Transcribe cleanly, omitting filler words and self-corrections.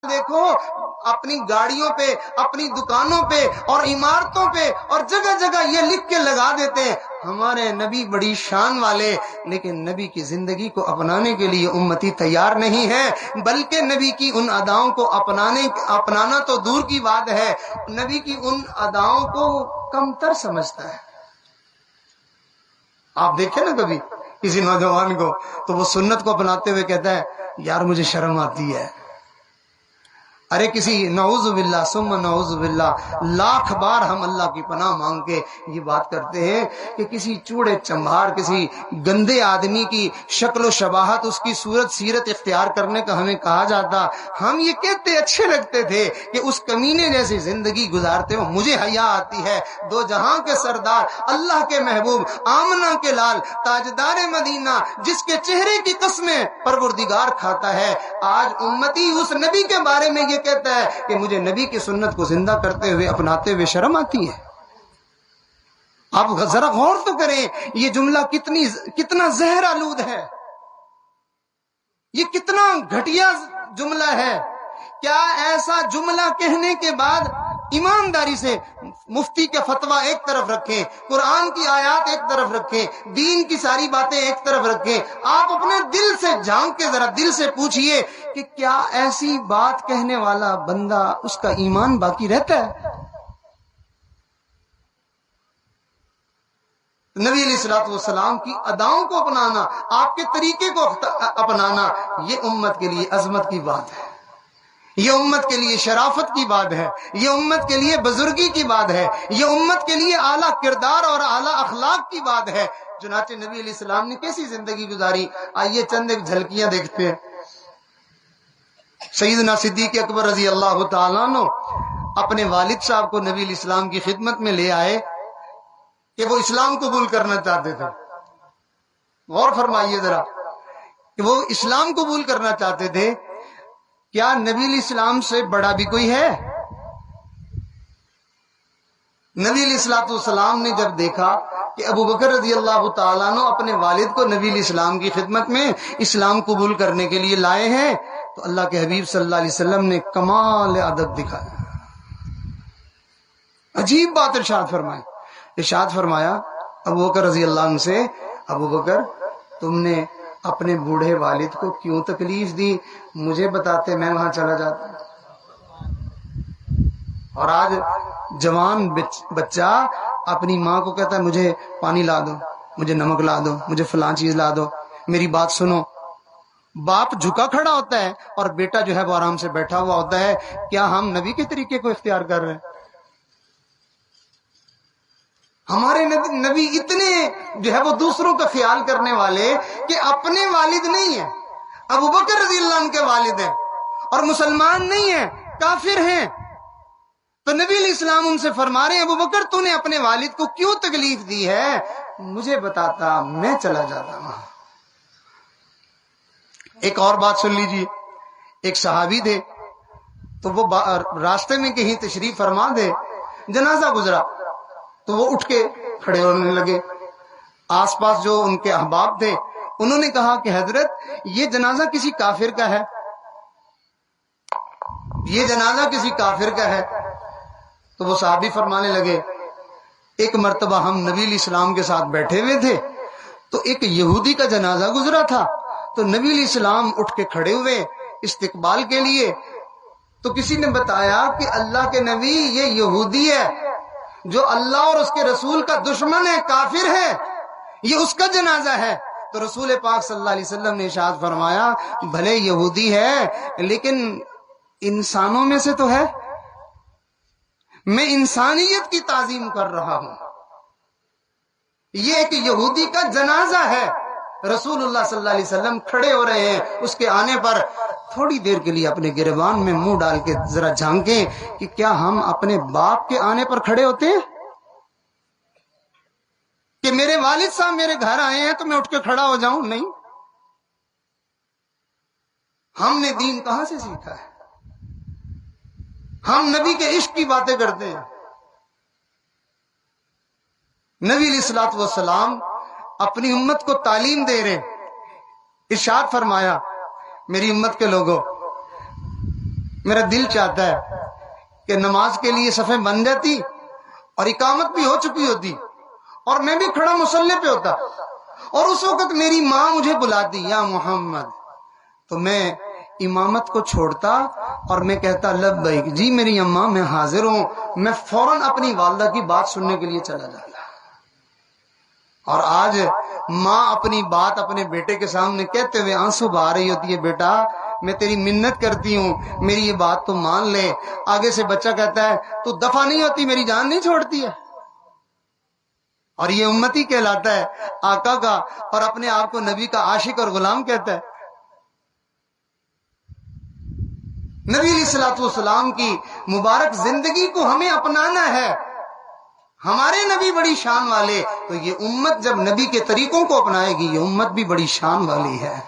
دیکھو اپنی گاڑیوں پہ، اپنی دکانوں پہ اور عمارتوں پہ اور جگہ جگہ یہ لکھ کے لگا دیتے ہیں ہمارے نبی بڑی شان والے، لیکن نبی کی زندگی کو اپنانے کے لیے امتی تیار نہیں ہے، بلکہ نبی کی ان اداؤں کو اپنانا تو دور کی بات ہے، نبی کی ان اداؤں کو کمتر سمجھتا ہے۔ آپ دیکھیں نا کبھی کسی نوجوان کو تو وہ سنت کو اپناتے ہوئے کہتا ہے یار مجھے شرم آتی ہے، ارے کسی نعوذ باللہ ثم نعوذ باللہ لاکھ بار ہم اللہ کی پناہ مانگ کے یہ بات کرتے ہیں کہ کسی چوڑے چمبار، کسی گندے آدمی کی شکل و شباہت، اس کی صورت سیرت اختیار کرنے کا ہمیں کہا جاتا، ہم یہ کہتے اچھے لگتے تھے کہ اس کمینے جیسی زندگی گزارتے ہو۔ مجھے حیا آتی ہے دو جہاں کے سردار، اللہ کے محبوب، آمنہ کے لال، تاجدار مدینہ، جس کے چہرے کی قسمیں پروردگار کھاتا ہے، آج امتی اس نبی کے بارے میں یہ کہتا ہے کہ مجھے نبی کی سنت کو زندہ کرتے ہوئے اپناتے ہوئے شرم آتی ہے۔ آپ ذرا غور تو کریں یہ جملہ کتنا زہر آلود ہے، یہ کتنا گھٹیا جملہ ہے۔ کیا ایسا جملہ کہنے کے بعد ایمانداری سے مفتی کا فتویٰ ایک طرف رکھیں، قرآن کی آیات ایک طرف رکھیں، دین کی ساری باتیں ایک طرف رکھیں، آپ اپنے دل سے جھانک کے ذرا دل سے پوچھئے کہ کیا ایسی بات کہنے والا بندہ اس کا ایمان باقی رہتا ہے؟ نبی علیہ الصلوۃ والسلام کی اداؤں کو اپنانا، آپ کے طریقے کو اپنانا، یہ امت کے لیے عظمت کی بات ہے، یہ امت کے لیے شرافت کی بات ہے، یہ امت کے لیے بزرگی کی بات ہے، یہ امت کے لیے اعلیٰ کردار اور اعلیٰ اخلاق کی بات ہے۔ چنانچہ نبی علیہ السلام نے کیسی زندگی گزاری، آئیے چند ایک جھلکیاں دیکھتے ہیں۔ سیدنا صدیق اکبر رضی اللہ تعالیٰ عنہ اپنے والد صاحب کو نبی علیہ السلام کی خدمت میں لے آئے کہ وہ اسلام قبول کرنا چاہتے تھے۔ غور فرمائیے ذرا کہ وہ اسلام قبول کرنا چاہتے تھے، کیا نبی علیہ السلام سے بڑا بھی کوئی ہے؟ نبی علیہ السلام نے جب دیکھا کہ ابو بکر رضی اللہ تعالیٰ عنہ اپنے والد کو نبی علیہ السلام کی خدمت میں اسلام قبول کرنے کے لیے لائے ہیں، تو اللہ کے حبیب صلی اللہ علیہ وسلم نے کمال ادب دکھایا، عجیب بات ارشاد فرمایا ابو بکر رضی اللہ عنہ سے، ابو بکر تم نے اپنے بوڑھے والد کو کیوں تکلیف دی، مجھے بتاتے میں وہاں چلا جاتا۔ اور آج جوان بچہ اپنی ماں کو کہتا ہے مجھے پانی لا دو، مجھے نمک لا دو، مجھے فلاں چیز لا دو، میری بات سنو۔ باپ جھکا کھڑا ہوتا ہے اور بیٹا جو ہے وہ آرام سے بیٹھا ہوا ہوتا ہے۔ کیا ہم نبی کے طریقے کو اختیار کر رہے ہیں؟ ہمارے نبی اتنے جو ہے وہ دوسروں کا خیال کرنے والے کہ اپنے والد نہیں ہیں، ابو بکر رضی اللہ عنہ کے والد ہیں اور مسلمان نہیں ہیں، کافر ہیں، تو نبی علیہ السلام ان سے فرما رہے ہیں ابو بکر تو نے اپنے والد کو کیوں تکلیف دی ہے، مجھے بتاتا میں چلا جاتا وہاں۔ ایک اور بات سن لیجیے، ایک صحابی تھے تو وہ راستے میں کہیں تشریف فرما دے، جنازہ گزرا تو وہ اٹھ کے کھڑے ہونے لگے۔ آس پاس جو ان کے احباب تھے انہوں نے کہا کہ حضرت یہ جنازہ کسی کافر کا ہے، یہ جنازہ کسی کافر کا ہے۔ تو وہ صحابی فرمانے لگے ایک مرتبہ ہم نبی علیہ السلام کے ساتھ بیٹھے ہوئے تھے تو ایک یہودی کا جنازہ گزرا تھا، تو نبی علیہ السلام اٹھ کے کھڑے ہوئے استقبال کے لیے، تو کسی نے بتایا کہ اللہ کے نبی یہ یہودی ہے جو اللہ اور اس کے رسول کا دشمن ہے، کافر ہے، یہ اس کا جنازہ ہے۔ تو رسول پاک صلی اللہ علیہ وسلم نے ارشاد فرمایا بھلے یہودی ہے لیکن انسانوں میں سے تو ہے، میں انسانیت کی تعظیم کر رہا ہوں، یہ ایک یہودی کا جنازہ ہے۔ رسول اللہ صلی اللہ علیہ وسلم کھڑے ہو رہے ہیں، اس کے آنے پر تھوڑی دیر کے لیے اپنے گریبان میں منہ ڈال کے ذرا جھانکیں کہ کیا ہم اپنے باپ کے آنے پر کھڑے ہوتے ہیں کہ میرے والد صاحب میرے گھر آئے ہیں تو میں اٹھ کے کھڑا ہو جاؤں؟ نہیں، ہم نے دین کہاں سے سیکھا ہے؟ ہم نبی کے عشق کی باتیں کرتے ہیں۔ نبی علیہ الصلوۃ والسلام اپنی امت کو تعلیم دے رہے، ارشاد فرمایا میری امت کے لوگوں میرا دل چاہتا ہے کہ نماز کے لیے صفیں بن جاتی اور اقامت بھی ہو چکی ہوتی اور میں بھی کھڑا مصلی پہ ہوتا، اور اس وقت میری ماں مجھے بلاتی یا محمد، تو میں امامت کو چھوڑتا اور میں کہتا لبیک، جی میری اماں میں حاضر ہوں، میں فوراً اپنی والدہ کی بات سننے کے لیے چلا جاتا۔ اور آج ماں اپنی بات اپنے بیٹے کے سامنے کہتے ہوئے آنسو بہا رہی ہوتی ہے، بیٹا میں تیری منت کرتی ہوں میری یہ بات تو مان لے۔ آگے سے بچہ کہتا ہے تو دفع نہیں ہوتی، میری جان نہیں چھوڑتی ہے۔ اور یہ امتی کہلاتا ہے آقا کا، اور اپنے آپ کو نبی کا عاشق اور غلام کہتا ہے۔ نبی علیہ الصلوۃ والسلام کی مبارک زندگی کو ہمیں اپنانا ہے۔ ہمارے نبی بڑی شان والے، تو یہ امت جب نبی کے طریقوں کو اپنائے گی یہ امت بھی بڑی شان والی ہے۔